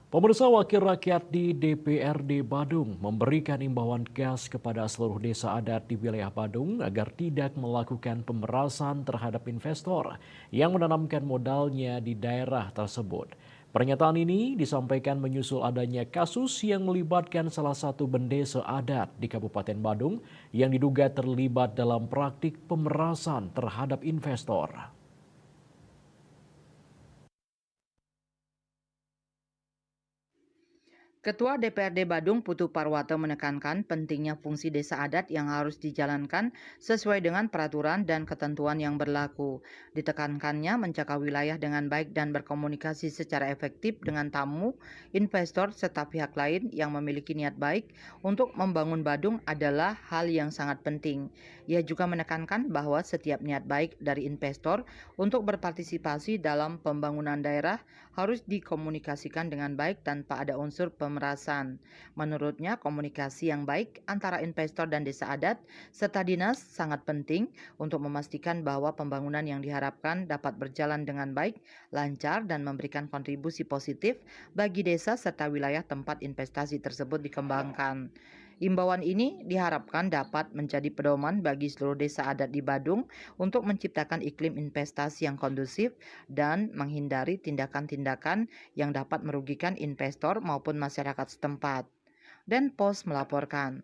Pemirsa, Wakil Rakyat di DPRD Badung memberikan imbauan gas kepada seluruh desa adat di wilayah Badung agar tidak melakukan pemerasan terhadap investor yang menanamkan modalnya di daerah tersebut. Pernyataan ini disampaikan menyusul adanya kasus yang melibatkan salah satu bendesa adat di Kabupaten Badung yang diduga terlibat dalam praktik pemerasan terhadap investor. Ketua DPRD Badung Putu Parwato menekankan pentingnya fungsi desa adat yang harus dijalankan sesuai dengan peraturan dan ketentuan yang berlaku. Ditekankannya menjaga wilayah dengan baik dan berkomunikasi secara efektif dengan tamu, investor, serta pihak lain yang memiliki niat baik untuk membangun Badung adalah hal yang sangat penting. Ia juga menekankan bahwa setiap niat baik dari investor untuk berpartisipasi dalam pembangunan daerah harus dikomunikasikan dengan baik tanpa ada unsur pemerasan. Menurutnya, komunikasi yang baik antara investor dan desa adat serta dinas sangat penting untuk memastikan bahwa pembangunan yang diharapkan dapat berjalan dengan baik, lancar, dan memberikan kontribusi positif bagi desa serta wilayah tempat investasi tersebut dikembangkan. Imbauan ini diharapkan dapat menjadi pedoman bagi seluruh desa adat di Badung untuk menciptakan iklim investasi yang kondusif dan menghindari tindakan-tindakan yang dapat merugikan investor maupun masyarakat setempat. Dan Pos melaporkan.